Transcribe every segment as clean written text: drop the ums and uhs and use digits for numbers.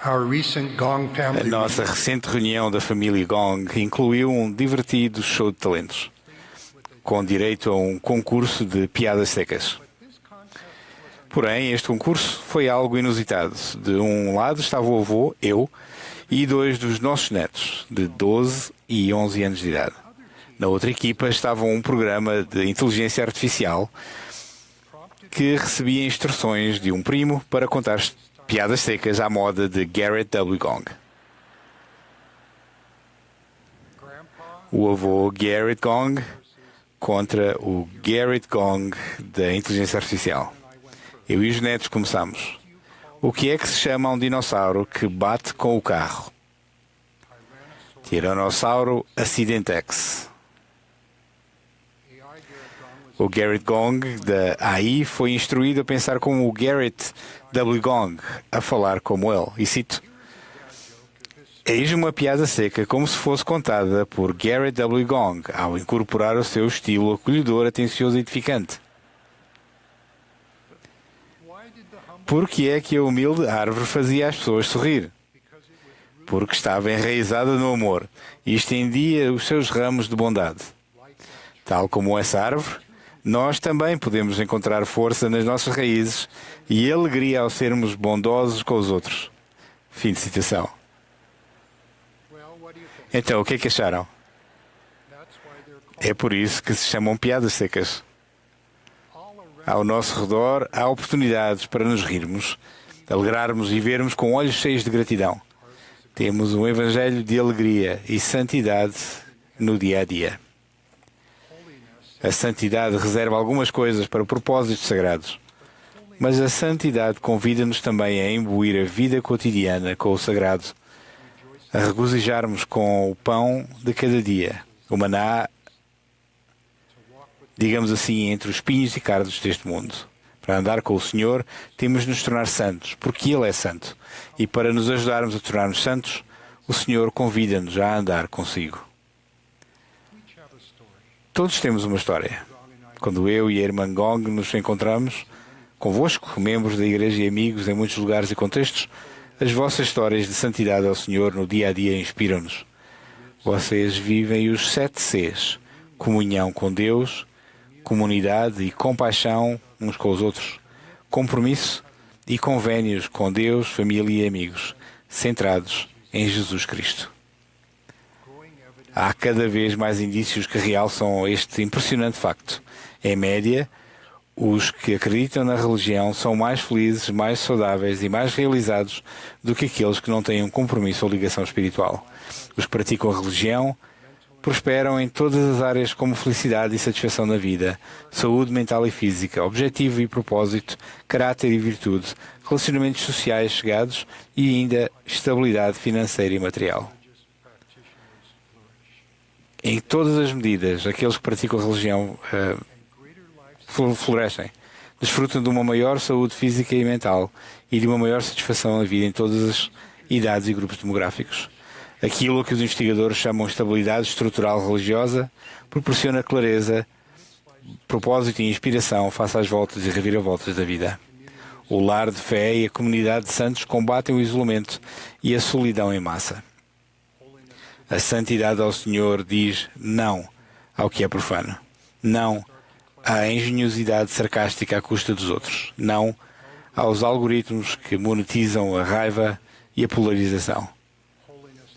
Our recent Gong A family nossa recente reunião da família Gong incluiu um divertido show de talentos, com direito a um concurso de piadas secas. Porém, este concurso foi algo inusitado. De um lado estava o avô, eu, e dois dos nossos netos, de 12 e 11 anos de idade. Na outra equipa estava um programa de inteligência artificial que recebia instruções de um primo para contar piadas secas à moda de Garrett W. Gong. O avô Garrett Gong contra o Garrett Gong da inteligência artificial. Eu e os netos começamos. O que é que se chama um dinossauro que bate com o carro? Tiranossauro Acidentex. O Garrett Gong da AI foi instruído a pensar como o Garrett W. Gong, a falar como ele. E cito: eis uma piada seca como se fosse contada por Garrett W. Gong ao incorporar o seu estilo acolhedor, atencioso e edificante. Por que é que a humilde árvore fazia as pessoas sorrir? Porque estava enraizada no amor e estendia os seus ramos de bondade. Tal como essa árvore, nós também podemos encontrar força nas nossas raízes e alegria ao sermos bondosos com os outros. Fim de citação. Então, o que é que acharam? É por isso que se chamam piadas secas. Ao nosso redor há oportunidades para nos rirmos, alegrarmos e vermos com olhos cheios de gratidão. Temos um evangelho de alegria e santidade no dia a dia. A santidade reserva algumas coisas para propósitos sagrados, mas a santidade convida-nos também a imbuir a vida cotidiana com o sagrado, a regozijarmos com o pão de cada dia, o maná, digamos assim, entre os espinhos e cardos deste mundo. Para andar com o Senhor, temos de nos tornar santos, porque Ele é santo. E para nos ajudarmos a tornar-nos santos, o Senhor convida-nos a andar consigo. Todos temos uma história. Quando eu e a irmã Gong nos encontramos convosco, membros da Igreja e amigos em muitos lugares e contextos, as vossas histórias de santidade ao Senhor no dia a dia inspiram-nos. Vocês vivem os 7 Cs: comunhão com Deus, comunidade e compaixão uns com os outros, compromisso e convénios com Deus, família e amigos, centrados em Jesus Cristo. Há cada vez mais indícios que realçam este impressionante facto. Em média, os que acreditam na religião são mais felizes, mais saudáveis e mais realizados do que aqueles que não têm um compromisso ou ligação espiritual. Os que praticam a religião prosperam em todas as áreas, como felicidade e satisfação na vida, saúde mental e física, objetivo e propósito, caráter e virtude, relacionamentos sociais chegados e ainda estabilidade financeira e material. Em todas as medidas, aqueles que praticam a religião florescem, desfrutam de uma maior saúde física e mental e de uma maior satisfação na vida em todas as idades e grupos demográficos. Aquilo que os investigadores chamam de estabilidade estrutural religiosa proporciona clareza, propósito e inspiração face às voltas e reviravoltas da vida. O lar de fé e a comunidade de santos combatem o isolamento e a solidão em massa. A santidade ao Senhor diz não ao que é profano. Não à engenhosidade sarcástica à custa dos outros. Não aos algoritmos que monetizam a raiva e a polarização.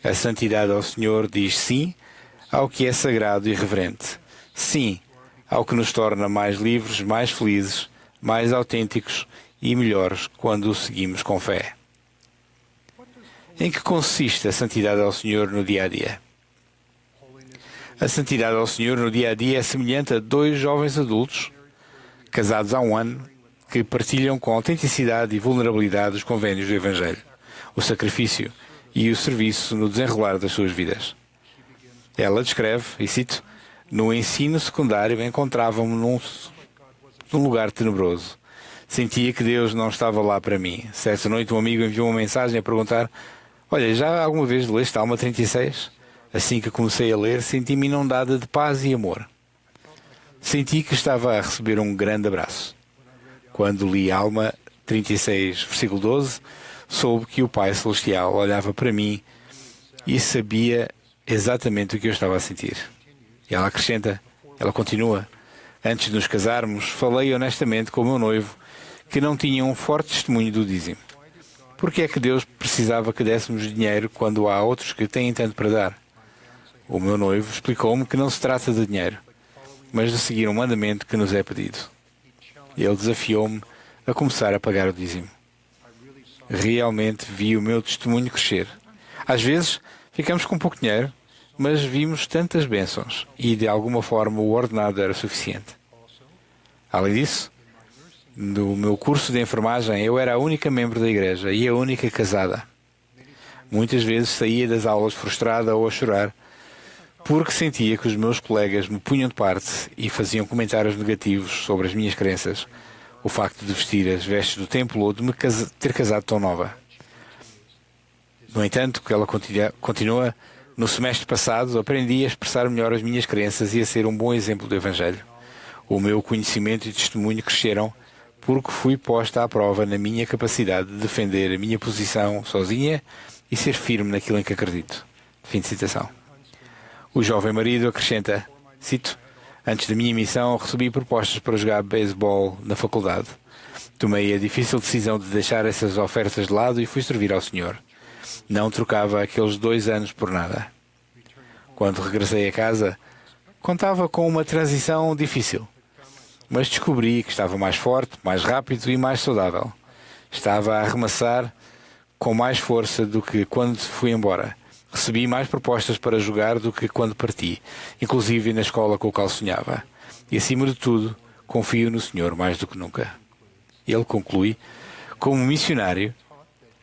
A santidade ao Senhor diz sim ao que é sagrado e reverente. Sim ao que nos torna mais livres, mais felizes, mais autênticos e melhores quando o seguimos com fé. Em que consiste a santidade ao Senhor no dia a dia? A santidade ao Senhor no dia a dia é semelhante a 2 jovens adultos, casados há 1 ano, que partilham com autenticidade e vulnerabilidade os convênios do Evangelho, o sacrifício e o serviço no desenrolar das suas vidas. Ela descreve, e cito: no ensino secundário encontrava-me num lugar tenebroso. Sentia que Deus não estava lá para mim. Certa noite um amigo enviou uma mensagem a perguntar: olha, já alguma vez leste Alma 36? Assim que comecei a ler, senti-me inundada de paz e amor. Senti que estava a receber um grande abraço. Quando li Alma 36, versículo 12, soube que o Pai Celestial olhava para mim e sabia exatamente o que eu estava a sentir. E ela acrescenta, ela continua: antes de nos casarmos, falei honestamente com o meu noivo que não tinha um forte testemunho do dízimo. Por que é que Deus precisava que dessemos dinheiro quando há outros que têm tanto para dar? O meu noivo explicou-me que não se trata de dinheiro, mas de seguir um mandamento que nos é pedido. Ele desafiou-me a começar a pagar o dízimo. Realmente vi o meu testemunho crescer. Às vezes, ficamos com pouco dinheiro, mas vimos tantas bênçãos e, de alguma forma, o ordenado era suficiente. Além disso, no meu curso de enfermagem, eu era a única membro da igreja e a única casada. Muitas vezes saía das aulas frustrada ou a chorar, porque sentia que os meus colegas me punham de parte e faziam comentários negativos sobre as minhas crenças, o facto de vestir as vestes do templo ou de me ter casado tão nova. No entanto, que ela continua, no semestre passado aprendi a expressar melhor as minhas crenças e a ser um bom exemplo do Evangelho. O meu conhecimento e testemunho cresceram porque fui posta à prova na minha capacidade de defender a minha posição sozinha e ser firme naquilo em que acredito. Fim de citação. O jovem marido acrescenta, cito: antes da minha missão recebi propostas para jogar beisebol na faculdade. Tomei a difícil decisão de deixar essas ofertas de lado e fui servir ao Senhor. Não trocava aqueles 2 anos por nada. Quando regressei a casa, contava com uma transição difícil, mas descobri que estava mais forte, mais rápido e mais saudável. Estava a arremessar com mais força do que quando fui embora. Recebi mais propostas para jogar do que quando parti, inclusive na escola com a qual sonhava. E, acima de tudo, confio no Senhor mais do que nunca. Ele conclui: como missionário,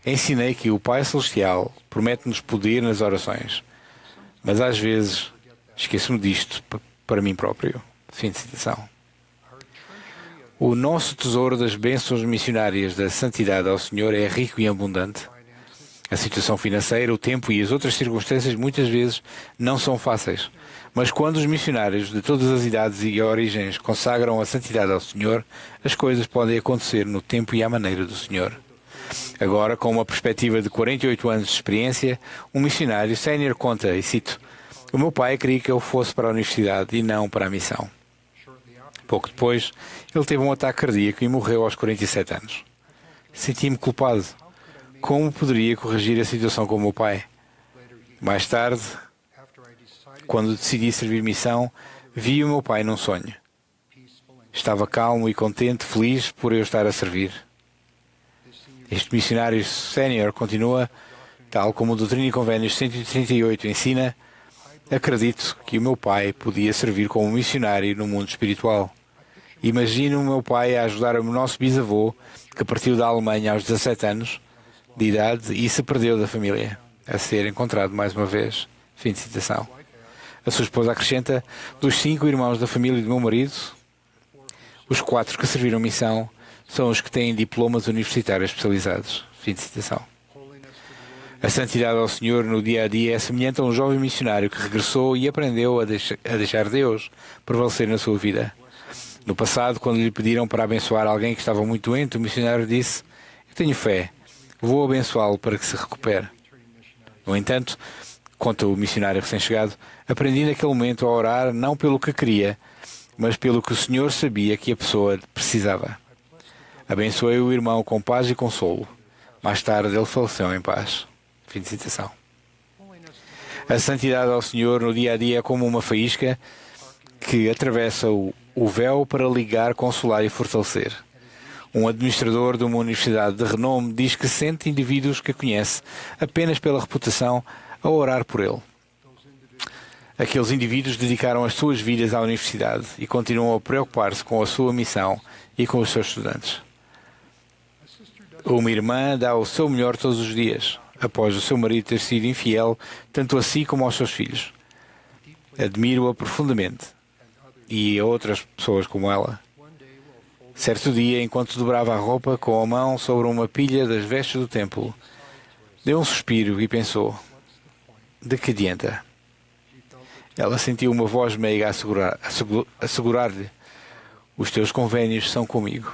ensinei que o Pai Celestial promete-nos poder nas orações, mas às vezes esqueço-me disto para mim próprio. Fim de citação. O nosso tesouro das bênçãos missionárias da santidade ao Senhor é rico e abundante. A situação financeira, o tempo e as outras circunstâncias muitas vezes não são fáceis, mas quando os missionários de todas as idades e origens consagram a santidade ao Senhor, as coisas podem acontecer no tempo e à maneira do Senhor. Agora, com uma perspectiva de 48 anos de experiência, um missionário sénior conta, e cito: o meu pai queria que eu fosse para a universidade e não para a missão. Pouco depois, ele teve um ataque cardíaco e morreu aos 47 anos. Senti-me culpado. Como poderia corrigir a situação com o meu pai? Mais tarde, quando decidi servir missão, vi o meu pai num sonho. Estava calmo e contente, feliz por eu estar a servir. Este missionário sénior continua, tal como o Doutrina e Convênios 138 ensina: acredito que o meu pai podia servir como missionário no mundo espiritual. Imagino o meu pai a ajudar o nosso bisavô, que partiu da Alemanha aos 17 anos de idade e se perdeu da família, a ser encontrado mais uma vez. Fim de citação. A sua esposa acrescenta: dos 5 irmãos da família do meu marido, os 4 que serviram missão são os que têm diplomas universitários especializados. Fim de citação. A santidade ao Senhor no dia a dia é semelhante a um jovem missionário que regressou e aprendeu a deixar Deus prevalecer na sua vida. No passado, quando lhe pediram para abençoar alguém que estava muito doente, o missionário disse: eu tenho fé, vou abençoá-lo para que se recupere. No entanto, conta o missionário recém-chegado, aprendi naquele momento a orar não pelo que queria, mas pelo que o Senhor sabia que a pessoa precisava. Abençoei o irmão com paz e consolo. Mais tarde ele faleceu em paz. Fim de citação. A santidade ao Senhor no dia a dia é como uma faísca que atravessa o véu para ligar, consolar e fortalecer. Um administrador de uma universidade de renome diz que sente indivíduos que conhece apenas pela reputação a orar por ele. Aqueles indivíduos dedicaram as suas vidas à universidade e continuam a preocupar-se com a sua missão e com os seus estudantes. Uma irmã dá o seu melhor todos os dias, após o seu marido ter sido infiel, tanto a si como aos seus filhos. Admiro-a profundamente e a outras pessoas como ela. Certo dia, enquanto dobrava a roupa com a mão sobre uma pilha das vestes do templo, deu um suspiro e pensou: de que adianta? Ela sentiu uma voz meiga a assegurar-lhe: os teus convênios são comigo.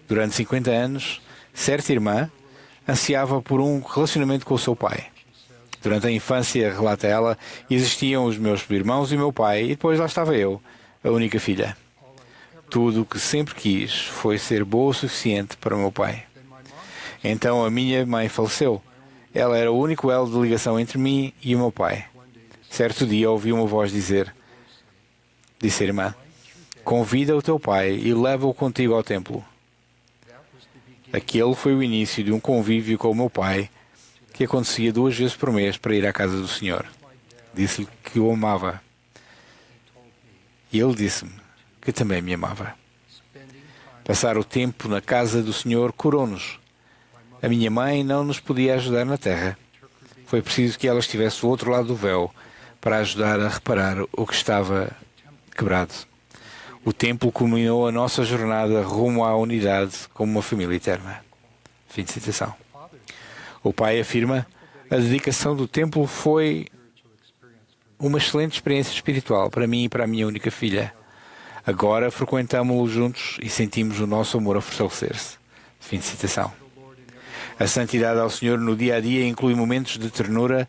Durante 50 anos, Certa irmã ansiava por um relacionamento com o seu pai. Durante a infância, relata ela, existiam os meus irmãos e o meu pai, e depois lá estava eu, a única filha. Tudo o que sempre quis foi ser boa o suficiente para o meu pai. Então a minha mãe faleceu. Ela era o único elo de ligação entre mim e o meu pai. Certo dia ouvi uma voz dizer, disse a irmã, convida o teu pai e leva-o contigo ao templo. Aquele foi o início de um convívio com o meu pai, que acontecia 2 vezes por mês para ir à casa do Senhor. Disse-lhe que o amava. E ele disse-me que também me amava. Passar o tempo na casa do Senhor curou-nos. A minha mãe não nos podia ajudar na terra. Foi preciso que ela estivesse do outro lado do véu para ajudar a reparar o que estava quebrado. O templo culminou a nossa jornada rumo à unidade como uma família eterna. Fim de citação. O pai afirma, a dedicação do templo foi uma excelente experiência espiritual para mim e para a minha única filha. Agora frequentamos-lo juntos e sentimos o nosso amor a fortalecer-se. Fim de citação. A santidade ao Senhor no dia a dia inclui momentos de ternura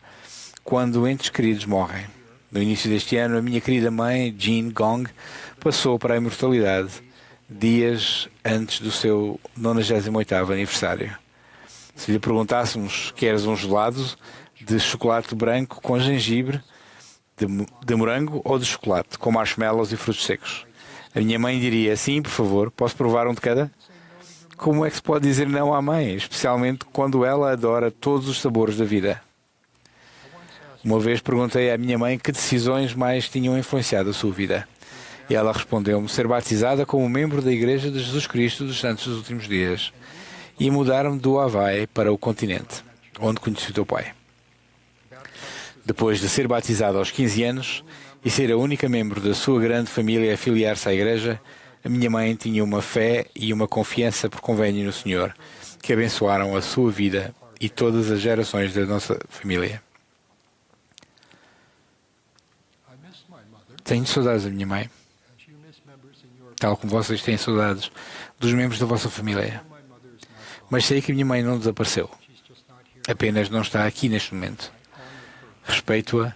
quando entes queridos morrem. No início deste ano, a minha querida mãe, Jean Gong, passou para a imortalidade dias antes do seu 98º aniversário. Se lhe perguntássemos, queres um gelado de chocolate branco com gengibre, de morango ou de chocolate, com marshmallows e frutos secos? A minha mãe diria, sim, por favor, posso provar um de cada? Como é que se pode dizer não à mãe, especialmente quando ela adora todos os sabores da vida? Uma vez perguntei à minha mãe que decisões mais tinham influenciado a sua vida. E ela respondeu-me ser batizada como membro da Igreja de Jesus Cristo dos Santos dos Últimos Dias e mudar-me do Havaí para o continente, onde conheci o teu pai. Depois de ser batizada aos 15 anos e ser a única membro da sua grande família a afiliar-se à Igreja, a minha mãe tinha uma fé e uma confiança por convênio no Senhor, que abençoaram a sua vida e todas as gerações da nossa família. Tenho saudades da minha mãe, tal como vocês têm saudades dos membros da vossa família. Mas sei que a minha mãe não desapareceu. Apenas não está aqui neste momento. Respeito-a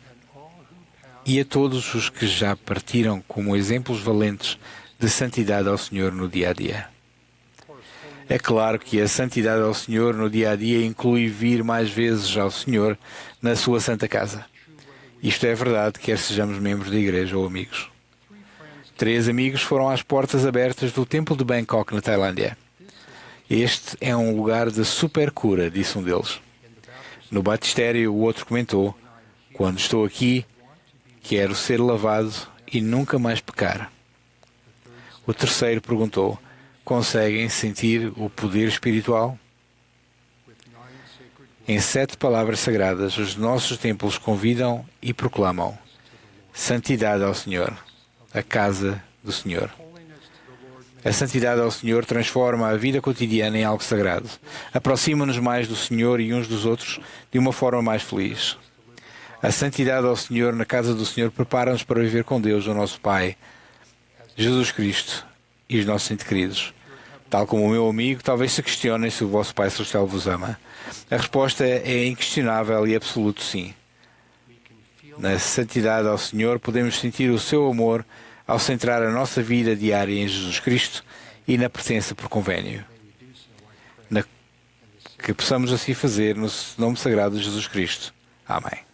e a todos os que já partiram como exemplos valentes de santidade ao Senhor no dia a dia. É claro que a santidade ao Senhor no dia a dia inclui vir mais vezes ao Senhor na sua santa casa. Isto é verdade, quer sejamos membros da igreja ou amigos. 3 amigos foram às portas abertas do templo de Bangkok, na Tailândia. Este é um lugar de super cura, disse um deles. No batistério, o outro comentou, quando estou aqui, quero ser lavado e nunca mais pecar. O terceiro perguntou, conseguem sentir o poder espiritual? Em 7 palavras sagradas, os nossos templos convidam e proclamam santidade ao Senhor, a casa do Senhor. A santidade ao Senhor transforma a vida cotidiana em algo sagrado. Aproxima-nos mais do Senhor e uns dos outros de uma forma mais feliz. A santidade ao Senhor na casa do Senhor prepara-nos para viver com Deus, o nosso Pai, Jesus Cristo e os nossos entes queridos. Tal como o meu amigo, talvez se questionem se o vosso Pai Celestial vos ama. A resposta é inquestionável e absoluto sim. Na santidade ao Senhor podemos sentir o seu amor ao centrar a nossa vida diária em Jesus Cristo e na pertença por convênio. Que possamos assim fazer no nome sagrado de Jesus Cristo. Amém.